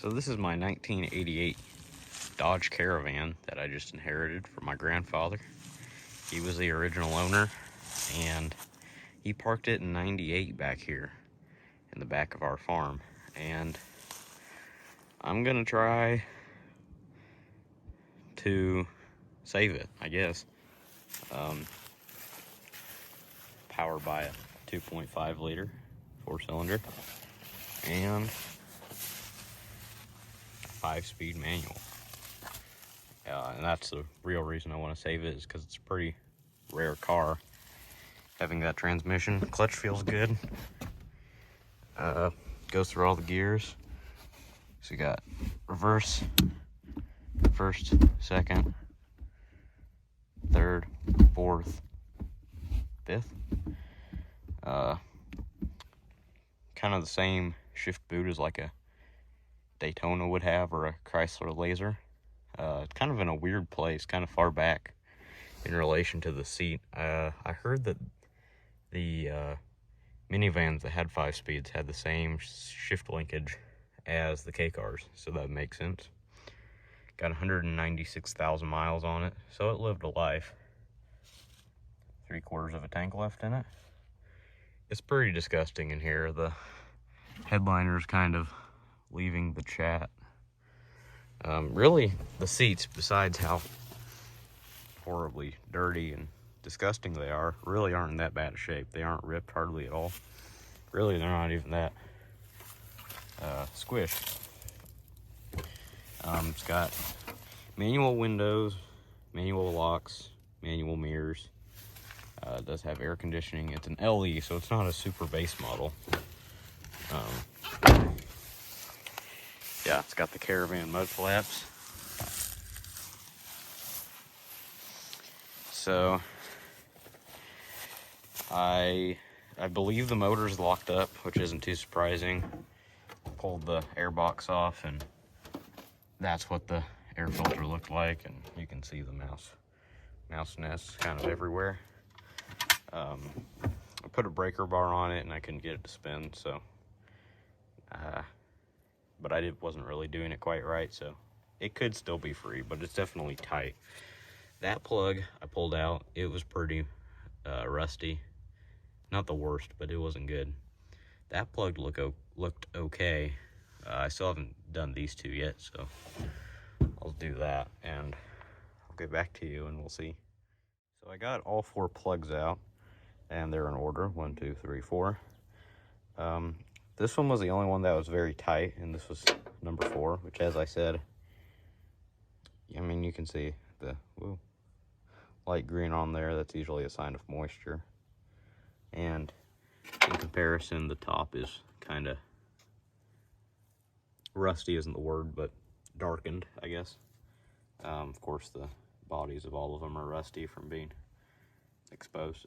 So this is my 1988 Dodge Caravan that I just inherited from my grandfather. He was the original owner, and he parked it in 98 back here in the back of our farm. And I'm gonna try to save it, I guess. Powered by a 2.5 liter 4-cylinder and 5-speed manual. And that's the real reason I want to save it, is because it's a pretty rare car having that transmission. Clutch feels good. Goes through all the gears. So you got reverse, first, second, third, fourth, fifth. Kind of the same shift boot as like a Daytona would have, or a Chrysler Laser. Kind of in a weird place, kind of far back in relation to the seat. I heard that the minivans that had 5 speeds had the same shift linkage as the K cars, so that makes sense. Got 196,000 miles on it, so it lived a life. 3/4 of a tank left in it. It's pretty disgusting in here. The headliner's kind of leaving the chat. Really, the seats, besides how horribly dirty and disgusting they are, really aren't in that bad a shape. They aren't ripped hardly at all. Really, they're not even that squished. It's got manual windows, manual locks, manual mirrors. It does have air conditioning. It's an LE, so it's not a super base model. Yeah, it's got the Caravan mud flaps. So I believe the motor's locked up, which isn't too surprising. Pulled the air box off, and that's what the air filter looked like, and you can see the mouse nests kind of everywhere. I put a breaker bar on it and I couldn't get it to spin, so but I wasn't really doing it quite right, so it could still be free, but it's definitely tight. That plug I pulled out, it was pretty rusty. Not the worst, but it wasn't good. That plug looked okay. I still haven't done these two yet, so I'll do that and I'll get back to you and we'll see. So I got all 4 plugs out, and they're in order, 1, 2, 3, 4. This one was the only one that was very tight, and this was number 4, which, as I said, I mean, you can see the light green on there. That's usually a sign of moisture. And in comparison, the top is kind of rusty, isn't the word, but darkened, I guess. Of course, the bodies of all of them are rusty from being exposed.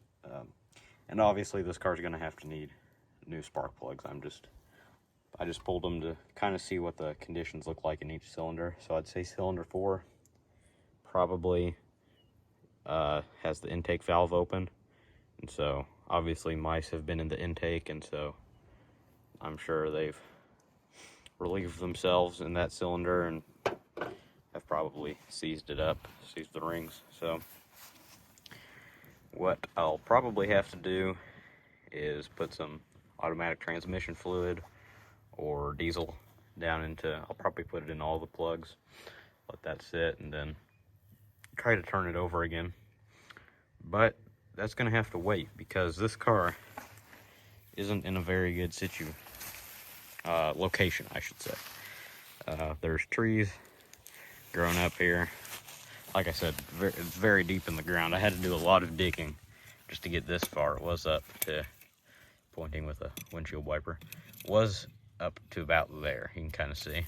And obviously, this car's going to have to need new spark plugs. I just pulled them to kind of see what the conditions look like in each cylinder. So I'd say cylinder 4 probably has the intake valve open, and so obviously mice have been in the intake, and so I'm sure they've relieved themselves in that cylinder and have probably seized the rings. So what I'll probably have to do is put some automatic transmission fluid or diesel down into, I'll probably put it in all the plugs, let that sit, and then try to turn it over again. But that's gonna have to wait, because this car isn't in a very good location, I should say. There's trees growing up here. Like I said, it's very deep in the ground. I had to do a lot of digging just to get this far. It was up to, pointing with a windshield wiper, was up to about there. You can kind of see.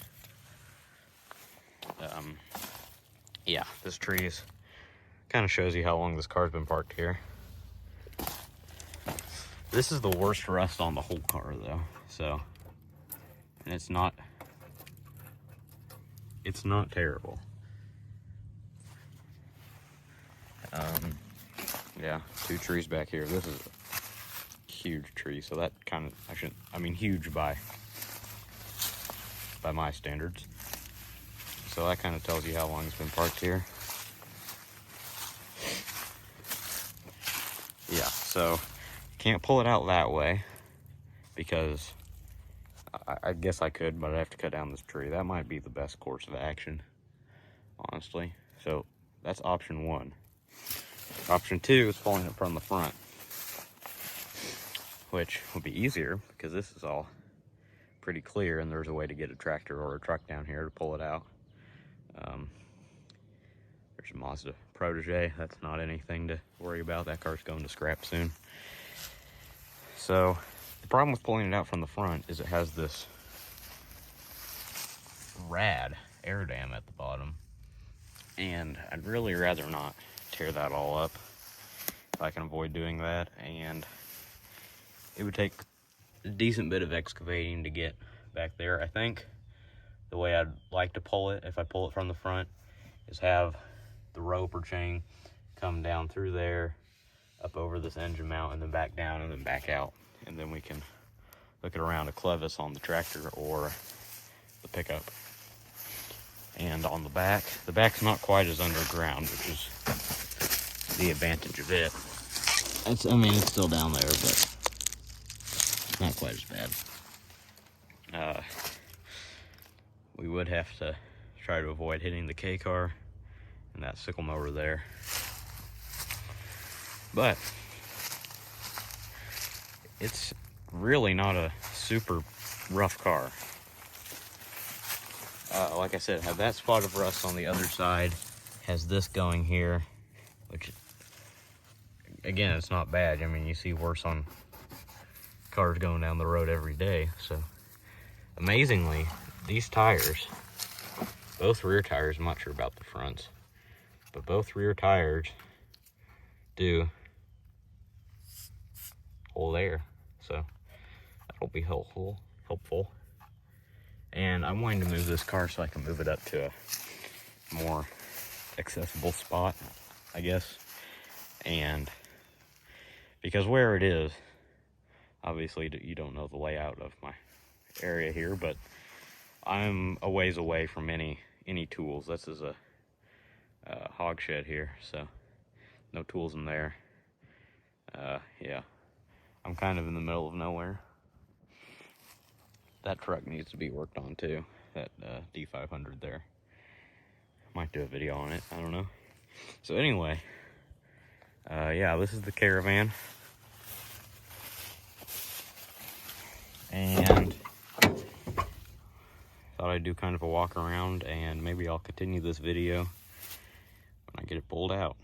Yeah, this tree's kind of shows you how long this car's been parked here. This is the worst rust on the whole car, though. So, and it's not terrible. Yeah, 2 trees back here. This is a huge tree, so that kind of, huge by by my standards. So that kind of tells you how long it's been parked here. Yeah, so can't pull it out that way because I guess I could, but I'd have to cut down this tree. That might be the best course of action, honestly. So that's option 1. Option 2 is pulling it from the front, which would be easier because this is all pretty clear and there's a way to get a tractor or a truck down here to pull it out. There's a Mazda Protege. That's not anything to worry about. That car's going to scrap soon. So the problem with pulling it out from the front is it has this rad air dam at the bottom, and I'd really rather not tear that all up if I can avoid doing that, and it would take a decent bit of excavating to get back there. I think the way I'd like to pull it, if I pull it from the front, is have the rope or chain come down through there, up over this engine mount, and then back down and then back out, and then we can hook it around a clevis on the tractor or the pickup. And on the back's not quite as underground, which is the advantage of it. I mean, it's still down there, but not quite as bad. We would have to try to avoid hitting the K car and that sickle mower there. But it's really not a super rough car. Like I said, have that spot of rust on the other side, has this going here, which again, it's not bad. I mean, you see worse on cars going down the road every day. So amazingly, these tires, both rear tires, I'm not sure about the fronts, but both rear tires do hold air, so that'll be helpful. And I'm wanting to move this car so I can move it up to a more accessible spot, I guess. And because where it is, obviously you don't know the layout of my area here, but I'm a ways away from any tools. This is a hog shed here, so no tools in there. Yeah, I'm kind of in the middle of nowhere. That truck needs to be worked on too, that D500 there. Might do a video on it, I don't know. So anyway, yeah, this is the Caravan. And thought I'd do kind of a walk around, and maybe I'll continue this video when I get it pulled out.